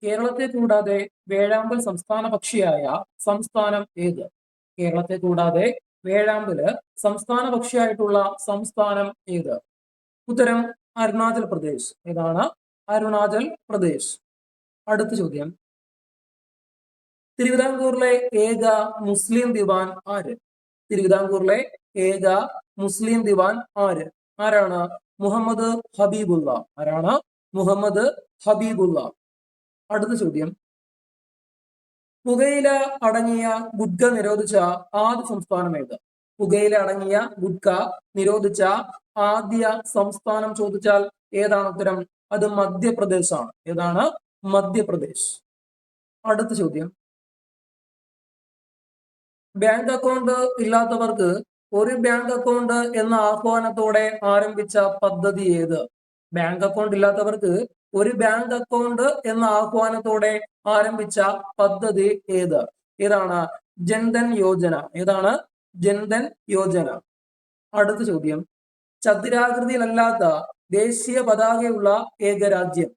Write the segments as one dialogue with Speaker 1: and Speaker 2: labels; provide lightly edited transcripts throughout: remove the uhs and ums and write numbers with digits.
Speaker 1: കേരളത്തെ കൂടാതെ വേഴാമ്പൽ സംസ്ഥാന പക്ഷിയായ സംസ്ഥാനം ഏത്? കേരളത്തെ കൂടാതെ വേഴാമ്പല് സംസ്ഥാന പക്ഷിയായിട്ടുള്ള സംസ്ഥാനം ഏത്? ഉത്തരം അരുണാചൽ പ്രദേശ്. ഏതാണ്? അരുണാചൽ പ്രദേശ്. അടുത്ത ചോദ്യം, തിരുവിതാംകൂറിലെ ഏക മുസ്ലിം ദിവാൻ ആര്? തിരുവിതാംകൂറിലെ ഏക മുസ്ലിം ദിവാൻ ആര്? ആരാണ്? മുഹമ്മദ് ഹബീബുള്ള. ആരാണ്? മുഹമ്മദ് ഹബീബുള്ള. അടുത്ത ചോദ്യം, പുകയില അടങ്ങിയ ഗുഡ്ക നിരോധിച്ച ആദ്യ സംസ്ഥാനം ഏത്? പുകയില അടങ്ങിയ ഗുഡ്ക നിരോധിച്ച ആദ്യ സംസ്ഥാനം ചോദിച്ചാൽ ഏതാണ് ഉത്തരം? അത് മധ്യപ്രദേശ് ആണ്. ഏതാണ്? മധ്യപ്രദേശ്. അടുത്ത ചോദ്യം, ബാങ്ക് അക്കൗണ്ട് ഇല്ലാത്തവർക്ക് ഒരു ബാങ്ക് അക്കൗണ്ട് എന്ന ആഹ്വാനത്തോടെ ആരംഭിച്ച പദ്ധതി ഏത്? ബാങ്ക് അക്കൗണ്ട് ഇല്ലാത്തവർക്ക് ഒരു ബാങ്ക് അക്കൗണ്ട് എന്ന ആഹ്വാനത്തോടെ ആരംഭിച്ച പദ്ധതി ഏത്? ഏതാണ്? ജൻധൻ യോജന. ഏതാണ്? ജൻധൻ യോജന. അടുത്ത ചോദ്യം, ചതുരാകൃതിയിലല്ലാത്ത ദേശീയ പതാകയുള്ള ഏക രാജ്യം.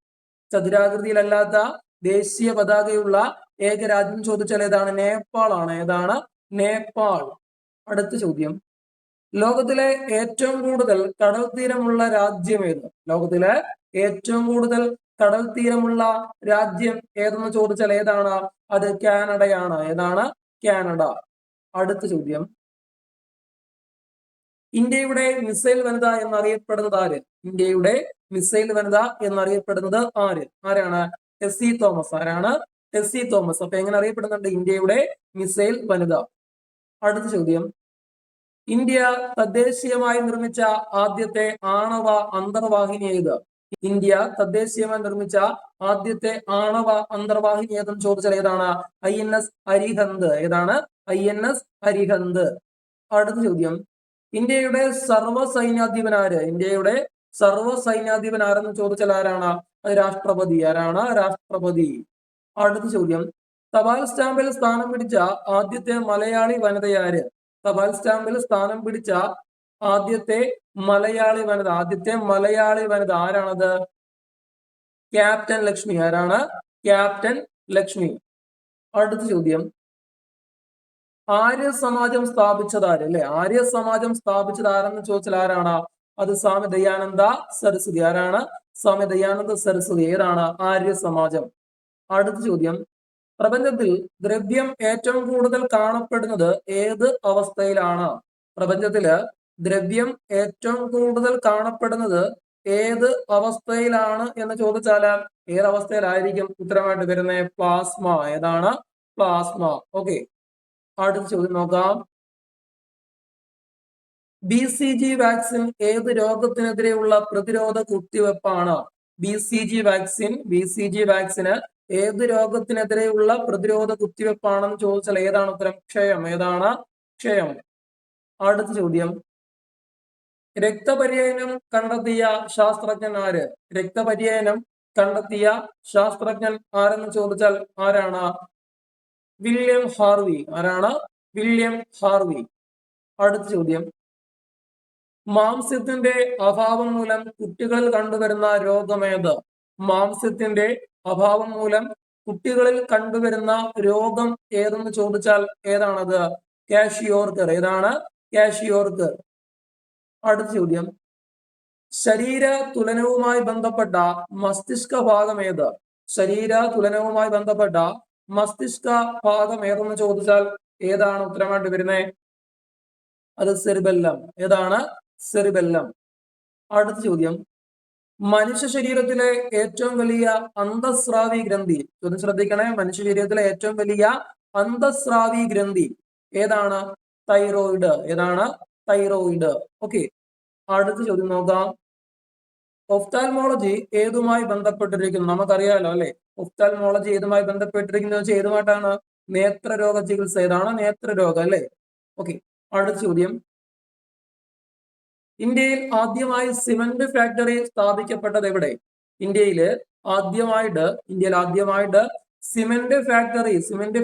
Speaker 1: ചതുരാകൃതിയിലല്ലാത്ത ദേശീയ പതാകയുള്ള ഏക രാജ്യം ചോദിച്ചാൽ ഏതാണ്? നേപ്പാൾ ആണ്. ഏതാണ്? നേപ്പാൾ. അടുത്ത ചോദ്യം, ലോകത്തിലെ ഏറ്റവും കൂടുതൽ കടൽ തീരമുള്ള രാജ്യം ഏത്? ലോകത്തിലെ ഏറ്റവും കൂടുതൽ കടൽ തീരമുള്ള രാജ്യം ഏതെന്ന് ചോദിച്ചാൽ ഏതാണ്? അത് കാനഡയാണ്. ഏതാണ്? കാനഡ. അടുത്ത ചോദ്യം, ഇന്ത്യയുടെ മിസൈൽ വനിത എന്നറിയപ്പെടുന്നത് ആര്? ഇന്ത്യയുടെ മിസൈൽ വനിത എന്നറിയപ്പെടുന്നത് ആര്? ആരാണ്? ടെസ്സി തോമസ്. ആരാണ്? ടെസ്സി തോമസ്. അപ്പൊ എങ്ങനെ അറിയപ്പെടുന്നുണ്ട് ഇന്ത്യയുടെ മിസൈൽ വനിത? അടുത്ത ചോദ്യം, ഇന്ത്യ തദ്ദേശീയമായി നിർമ്മിച്ച ആദ്യത്തെ ആണവ അന്തർവാഹിനി ഏത്? ഇന്ത്യ തദ്ദേശീയമായി നിർമ്മിച്ച ആദ്യത്തെ ആണവ അന്തർവാഹിനി ഏതെന്ന് ചോദിച്ചാൽ ഏതാണ്? INS അരിഹന്ത്. ഏതാണ്? INS അരിഹന്ത്. അടുത്ത ചോദ്യം, ഇന്ത്യയുടെ സർവ്വസൈന്യാധിപൻ ആര്? ഇന്ത്യയുടെ സർവ്വസൈന്യാധിപൻ ആരെന്ന് ചോദിച്ചാൽ ആരാണ്? അത് രാഷ്ട്രപതി. ആരാണ്? രാഷ്ട്രപതി. അടുത്ത ചോദ്യം, തപാൽ സ്റ്റാമ്പിൽ സ്ഥാനം പിടിച്ച ആദ്യത്തെ മലയാളി വനിതയാര്? തപാൽ സ്റ്റാമ്പിൽ സ്ഥാനം പിടിച്ച ആദ്യത്തെ മലയാളി വനിത. ആദ്യത്തെ മലയാളി വനിത ആരാണത്? ക്യാപ്റ്റൻ ലക്ഷ്മി. ആരാണ്? ക്യാപ്റ്റൻ ലക്ഷ്മി. അടുത്ത ചോദ്യം, ആര്യ സമാജം സ്ഥാപിച്ചതാര്? അല്ലെ, ആര്യ സമാജം സ്ഥാപിച്ചത് ആരെന്ന് ചോദിച്ചാൽ ആരാണ്? അത് സ്വാമി ദയാനന്ദ സരസ്വതി. ആരാണ്? സ്വാമി ദയാനന്ദ സരസ്വതി. ഏതാണ്? ആര്യ സമാജം. അടുത്ത ചോദ്യം, പ്രപഞ്ചത്തിൽ ദ്രവ്യം ഏറ്റവും കൂടുതൽ കാണപ്പെടുന്നത് ഏത് അവസ്ഥയിലാണ്? പ്രപഞ്ചത്തില് ദ്രവ്യം ഏറ്റവും കൂടുതൽ കാണപ്പെടുന്നത് ഏത് അവസ്ഥയിലാണ് എന്ന് ചോദിച്ചാൽ ഏത് അവസ്ഥയിലായിരിക്കും ഉത്തരമായിട്ട് വരുന്നത്? പ്ലാസ്മ. ഏതാണ്? പ്ലാസ്മ. ഓക്കെ. അടുത്ത ചോദ്യം നോക്കാം, BCG വാക്സിൻ ഏത് രോഗത്തിനെതിരെയുള്ള പ്രതിരോധ കുത്തിവെപ്പാണ്? BCG വാക്സിന് ഏത് രോഗത്തിനെതിരെയുള്ള പ്രതിരോധ കുത്തിവെപ്പാണെന്ന് ചോദിച്ചാൽ ഏതാണ് ഉത്തരം? ക്ഷയം. ഏതാണ്? ക്ഷയം. അടുത്ത ചോദ്യം, രക്തപര്യനം കണ്ടെത്തിയ ശാസ്ത്രജ്ഞൻ ആര്? രക്തപര്യനം കണ്ടെത്തിയ ശാസ്ത്രജ്ഞൻ ആരെന്ന് ചോദിച്ചാൽ ആരാണ്? William Harvey. ആരാണ്? William Harvey. അടുത്ത ചോദ്യം, മാംസ്യത്തിന്റെ അഭാവം മൂലം കുട്ടികളിൽ കണ്ടുവരുന്ന രോഗമേത്? മാംസ്യത്തിന്റെ അഭാവം മൂലം കുട്ടികളിൽ കണ്ടുവരുന്ന രോഗം ഏതെന്ന് ചോദിച്ചാൽ ഏതാണത്? കാഷിയോർക്കർ. ഏതാണ്? കാഷിയോർക്കർ. അടുത്ത ചോദ്യം, ശരീര തുലനവുമായി ബന്ധപ്പെട്ട മസ്തിഷ്ക ഭാഗം ഏത്? ശരീര തുലനവുമായി ബന്ധപ്പെട്ട മസ്തിഷ്ക ഭാഗം ഏതെന്ന് ചോദിച്ചാൽ ഏതാണ് ഉത്തരമായിട്ട് വരുന്നത്? അത് സെറിബെല്ലം. ഏതാണ്? സെറിബെല്ലം. അടുത്ത ചോദ്യം, മനുഷ്യ ശരീരത്തിലെ ഏറ്റവും വലിയ അന്തസ്രാവി ഗ്രന്ഥി. ചോദ്യം ശ്രദ്ധിക്കണേ, മനുഷ്യ ശരീരത്തിലെ ഏറ്റവും വലിയ അന്തസ്രാവി ഗ്രന്ഥി ഏതാണ്? തൈറോയിഡ്. ഏതാണ്? തൈറോയിഡ്. ഓക്കെ. അടുത്ത ചോദ്യം നോക്കാം, ഒഫ്താൽമോളജി ഏതുമായി ബന്ധപ്പെട്ടിരിക്കുന്നു? നമുക്കറിയാലോ അല്ലെ, ഒഫ്താൽമോളജി ഏതുമായി ബന്ധപ്പെട്ടിരിക്കുന്നത് വെച്ചാൽ ഏതുമായിട്ടാണ്? നേത്രരോഗ ചികിത്സ. ഏതാണ്? നേത്രരോഗം അല്ലെ. ഓക്കെ. അടുത്ത ചോദ്യം, ഇന്ത്യയിൽ ആദ്യമായി സിമന്റ് ഫാക്ടറി സ്ഥാപിക്കപ്പെട്ടത് എവിടെ? ഇന്ത്യയിൽ ആദ്യമായിട്ട് സിമന്റ്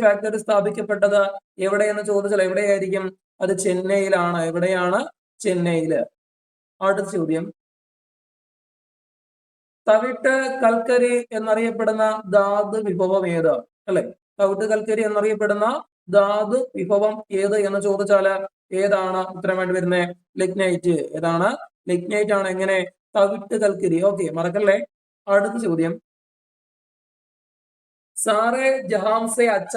Speaker 1: ഫാക്ടറി സ്ഥാപിക്കപ്പെട്ടത് എവിടെയെന്ന് ചോദിച്ചാൽ എവിടെയായിരിക്കും? അത് ചെന്നൈയിലാണ്. എവിടെയാണ്? ചെന്നൈയില്. അടുത്ത ചോദ്യം, തവിട്ട് കൽക്കരി എന്നറിയപ്പെടുന്ന ധാതു വിഭവം ഏത്? അല്ലെ, തവിട്ട് കൽക്കരി എന്നറിയപ്പെടുന്ന ധാതു വിഭവം ഏത് എന്ന് ചോദിച്ചാല് ഏതാണ് ഉത്തരമായിട്ട് വരുന്നത്? ലിഗ്നൈറ്റ്. ഏതാണ്? ലിഗ്നൈറ്റ് ആണ്. എങ്ങനെ? തവിട്ട് കൽക്കരി. ഓക്കെ, മറക്കല്ലേ. അടുത്ത ചോദ്യം, സാറേ ജഹാംസെ അച്ച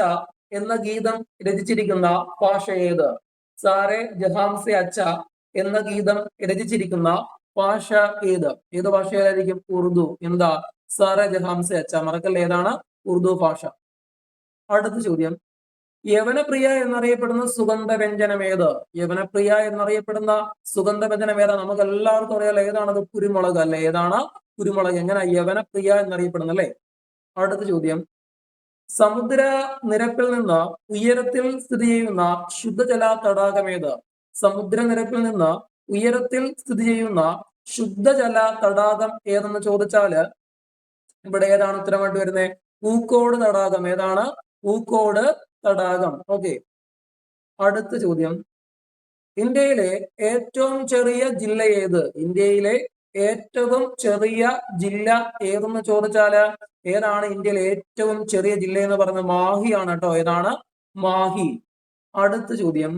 Speaker 1: എന്ന ഗീതം രചിച്ചിരിക്കുന്ന ഭാഷ ഏത്? സാറേ ജഹാംസെ അച്ച എന്ന ഗീതം രചിച്ചിരിക്കുന്ന ഭാഷ ഏത്? ഏത് ഭാഷയായിരിക്കും? ഉറുദു. എന്താ? സാറേ ജഹാംസെ അച്ച. മറക്കല്ലേ, ഏതാണ്? ഉറുദു ഭാഷ. അടുത്ത ചോദ്യം, യവനപ്രിയ എന്നറിയപ്പെടുന്ന സുഗന്ധ വ്യഞ്ജനം ഏത്? യവനപ്രിയ എന്നറിയപ്പെടുന്ന സുഗന്ധ വ്യഞ്ജനം ഏതാ? നമുക്ക് എല്ലാവർക്കും അറിയാലോ, ഏതാണത്? കുരുമുളക് അല്ലെ? ഏതാണ്? കുരുമുളക്. എങ്ങനെ യവനപ്രിയ എന്നറിയപ്പെടുന്നത് അല്ലെ? അടുത്ത ചോദ്യം, സമുദ്ര നിരപ്പിൽ നിന്ന് ഉയരത്തിൽ സ്ഥിതി ചെയ്യുന്ന ശുദ്ധജല തടാകം ഏത്? സമുദ്രനിരപ്പിൽ നിന്ന് ഉയരത്തിൽ സ്ഥിതി ചെയ്യുന്ന ശുദ്ധജല തടാകം ഏതെന്ന് ചോദിച്ചാല് ഇവിടെ ഏതാണ് ഉത്തരമായിട്ട് വരുന്നത്? പൂക്കോട് തടാകം. ഏതാണ്? പൂക്കോട് തടാകം. ഓക്കെ, അടുത്ത ചോദ്യം, ഇന്ത്യയിലെ ഏറ്റവും ചെറിയ ജില്ല ഏത്? ഇന്ത്യയിലെ ഏറ്റവും ചെറിയ ജില്ല ഏതെന്ന് ചോദിച്ചാല് ഏതാണ് ഇന്ത്യയിലെ ഏറ്റവും ചെറിയ ജില്ല എന്ന് പറയുന്നത്? മാഹി ആണ് കേട്ടോ. ഏതാണ്? മാഹി. അടുത്ത ചോദ്യം,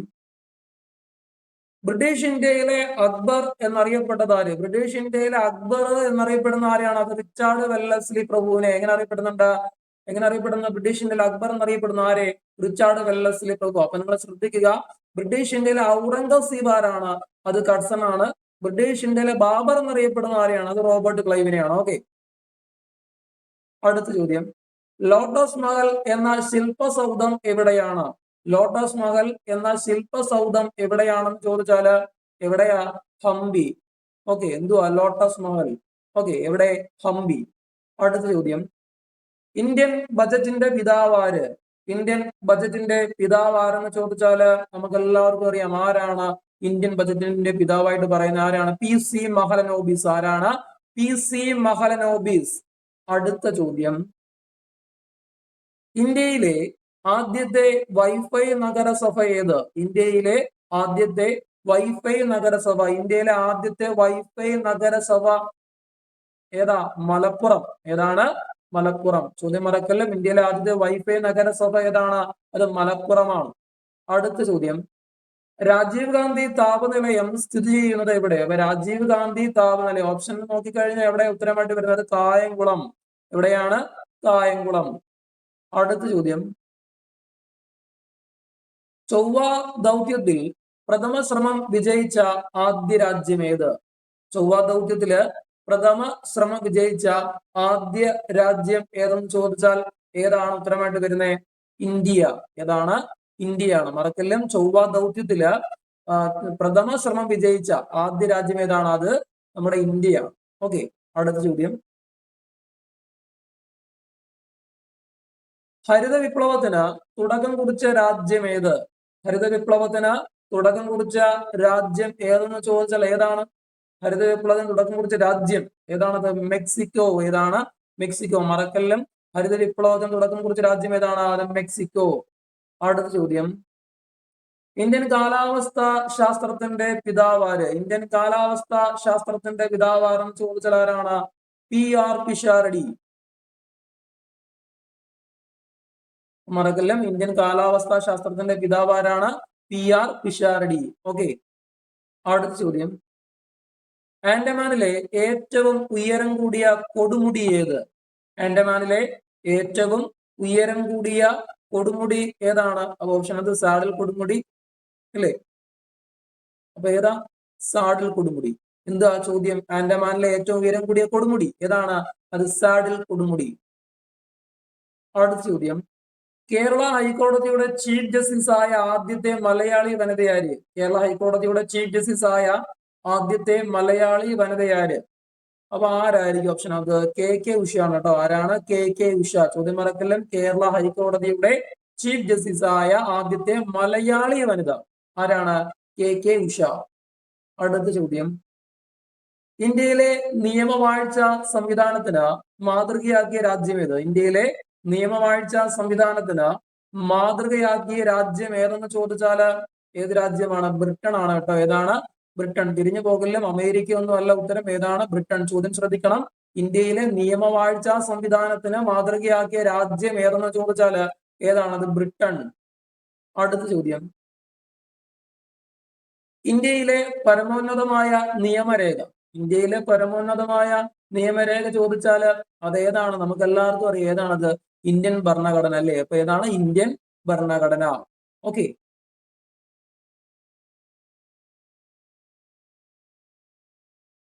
Speaker 1: ബ്രിട്ടീഷ് ഇന്ത്യയിലെ അക്ബർ എന്നറിയപ്പെട്ടത് ആര്? ബ്രിട്ടീഷ് ഇന്ത്യയിലെ അക്ബർ എന്നറിയപ്പെടുന്ന ആരെയാണ്? അത് റിച്ചാർഡ് വെല്ലസ്ലി പ്രഭുവിനെ എങ്ങനെ അറിയപ്പെടുന്നുണ്ട്? എങ്ങനെ അറിയപ്പെടുന്ന? ബ്രിട്ടീഷ് ഇന്ത്യയിലെ അക്ബർ എന്നറിയപ്പെടുന്ന ആരെ? റിച്ചാർഡ് വെല്ലസ്ലി പ്രഭു. അപ്പൊ നിങ്ങൾ ശ്രദ്ധിക്കുക, ബ്രിട്ടീഷ് ഇന്ത്യയിലെ ഔറംഗസീബ് ആരാണ്? അത് കട്സൺ ആണ്. ബ്രിട്ടീഷ് ഇന്ത്യയിലെ ബാബർ എന്നറിയപ്പെടുന്ന ആരെയാണ്? അത് റോബർട്ട് ക്ലൈവിനെയാണ്. ഓക്കെ, അടുത്ത ചോദ്യം, ലോട്ടസ് മഹൽ എന്ന ശില്പസൗധം എവിടെയാണ്? ലോട്ടസ് മഹൽ എന്ന ശില്പസൗധം എവിടെയാണെന്ന് ചോദിച്ചാല് എവിടെയാ? ഹംപി. ഓക്കെ, എന്തുവാ? ലോട്ടസ് മഹൽ. ഓക്കെ, എവിടെ? ഹംപി. അടുത്ത ചോദ്യം, ഇന്ത്യൻ ബജറ്റിന്റെ പിതാവാര്? ഇന്ത്യൻ ബജറ്റിന്റെ പിതാവാരെന്ന് ചോദിച്ചാല് നമുക്ക് എല്ലാവർക്കും അറിയാം ആരാണ് ഇന്ത്യൻ ബജറ്റിന്റെ പിതാവായിട്ട് പറയുന്ന ആരാണ്? PC മഹലനോബിസ്. ആരാണ്? PC മഹലനോബിസ്. അടുത്ത ചോദ്യം, ഇന്ത്യയിലെ ആദ്യത്തെ വൈഫൈ നഗരസഭ ഏത്? ഇന്ത്യയിലെ ആദ്യത്തെ വൈഫൈ നഗരസഭ. ഇന്ത്യയിലെ ആദ്യത്തെ വൈഫൈ നഗരസഭ ഏതാ? മലപ്പുറം. ഏതാണ്? മലപ്പുറം. ചോദ്യം മറക്കല്ല, ഇന്ത്യയിലെ ആദ്യത്തെ വൈഫൈ നഗരസഭ ഏതാണ്? അത് മലപ്പുറമാണ്. അടുത്ത ചോദ്യം, രാജീവ് ഗാന്ധി താപനിലയം സ്ഥിതി ചെയ്യുന്നത് എവിടെ? അപ്പൊ രാജീവ് ഗാന്ധി താപനിലയം ഓപ്ഷൻ നോക്കിക്കഴിഞ്ഞാൽ എവിടെ ഉത്തരമായിട്ട് വരുന്നത്? കായംകുളം. എവിടെയാണ്? കായംകുളം. അടുത്ത ചോദ്യം, ചൊവ്വ ദൗത്യത്തിൽ പ്രഥമ ശ്രമം വിജയിച്ച ആദ്യ രാജ്യം ഏത്? ചൊവ്വ ദൗത്യത്തില് പ്രഥമ ശ്രമം വിജയിച്ച ആദ്യ രാജ്യം ഏതെന്ന് ചോദിച്ചാൽ ഏതാണ് ഉത്തരമായിട്ട് വരുന്നത്? ഇന്ത്യ. ഏതാണ്? ഇന്ത്യയാണ്. മറക്കല്ലും, ചൊവ്വ ദൗത്യത്തില് പ്രഥമ ശ്രമം വിജയിച്ച ആദ്യ രാജ്യം ഏതാണ്? അത് നമ്മുടെ ഇന്ത്യയാണ്. ഓക്കെ, അടുത്ത ചോദ്യം, ഹരിത വിപ്ലവത്തിന് തുടക്കം കുറിച്ച രാജ്യം ഏത്? ഹരിത വിപ്ലവത്തിന് തുടക്കം കുറിച്ച രാജ്യം ഏതെന്ന് ചോദിച്ചാൽ ഏതാണ്? ഹരിത വിപ്ലവത്തിന് തുടക്കം കുറിച്ച രാജ്യം ഏതാണത്? മെക്സിക്കോ. ഏതാണ്? മെക്സിക്കോ. മറക്കല്ലും, ഹരിത വിപ്ലവത്തിന് തുടക്കം കുറിച്ച രാജ്യം ഏതാണ്? അത് മെക്സിക്കോ. അടുത്ത ചോദ്യം, ഇന്ത്യൻ കാലാവസ്ഥ ശാസ്ത്രത്തിന്റെ പിതാവാര്? ഇന്ത്യൻ കാലാവസ്ഥ ശാസ്ത്രത്തിന്റെ പിതാവാരെന്ന് ചോദിച്ചാൽ ആരാണ്? PR പിഷാരടി. മറക്കല്ലും, ഇന്ത്യൻ കാലാവസ്ഥാ ശാസ്ത്രത്തിന്റെ പിതാവാരാണ്? PR പിഷാരടി. ഓക്കെ, അടുത്ത ചോദ്യം, ആൻഡമാനിലെ ഏറ്റവും ഉയരം കൂടിയ കൊടുമുടി ഏത്? ആൻഡമാനിലെ ഏറ്റവും ഉയരം കൂടിയ കൊടുമുടി ഏതാണ്? അപ്പൊ ഓപ്ഷൻ അത് സാഡിൽ കൊടുമുടി അല്ലേ? അപ്പൊ ഏതാ? സാഡിൽ കൊടുമുടി. എന്താ ചോദ്യം? ആൻഡമാനിലെ ഏറ്റവും ഉയരം കൂടിയ കൊടുമുടി ഏതാണ്? അത് സാഡിൽ കൊടുമുടി. അടുത്ത ചോദ്യം, കേരള ഹൈക്കോടതിയുടെ ചീഫ് ജസ്റ്റിസ് ആയ ആദ്യത്തെ മലയാളി വനിതയാര്? കേരള ഹൈക്കോടതിയുടെ ചീഫ് ജസ്റ്റിസ് ആയ ആദ്യത്തെ മലയാളി വനിതയാര്? അപ്പൊ ആരായിരിക്കും ഓപ്ഷൻ? അത് KK ഉഷയാണ് കേട്ടോ. ആരാണ്? KK ഉഷ. ചോദ്യം മറക്കല്ലും, കേരള ഹൈക്കോടതിയുടെ ചീഫ് ജസ്റ്റിസ് ആയ ആദ്യത്തെ മലയാളി വനിത ആരാണ്? KK ഉഷ. അടുത്ത ചോദ്യം, ഇന്ത്യയിലെ നിയമവാഴ്ച സംവിധാനത്തിന് മാതൃകയാക്കിയ രാജ്യം ഏത്? ഇന്ത്യയിലെ നിയമവാഴ്ച സംവിധാനത്തിന് മാതൃകയാക്കിയ രാജ്യം ഏതെന്ന് ചോദിച്ചാല് ഏത് രാജ്യമാണ്? ബ്രിട്ടൻ ആണ് കേട്ടോ. ഏതാണ്? ബ്രിട്ടൻ. തിരിഞ്ഞു പോകില്ല, അമേരിക്ക ഒന്നും അല്ല ഉത്തരം. ഏതാണ്? ബ്രിട്ടൻ. ചോദ്യം ശ്രദ്ധിക്കണം, ഇന്ത്യയിലെ നിയമവാഴ്ചാ സംവിധാനത്തിന് മാതൃകയാക്കിയ രാജ്യം ഏതെന്ന് ചോദിച്ചാല് ഏതാണത്? ബ്രിട്ടൻ. അടുത്ത ചോദ്യം, ഇന്ത്യയിലെ പരമോന്നതമായ നിയമരേഖ. ഇന്ത്യയിലെ പരമോന്നതമായ നിയമരേഖ ചോദിച്ചാല് അത് ഏതാണ്? നമുക്ക് എല്ലാവർക്കും അറിയാം ഏതാണത്? ഇന്ത്യൻ ഭരണഘടന അല്ലേ? അപ്പൊ ഏതാണ്? ഇന്ത്യൻ ഭരണഘടന. ഓക്കെ,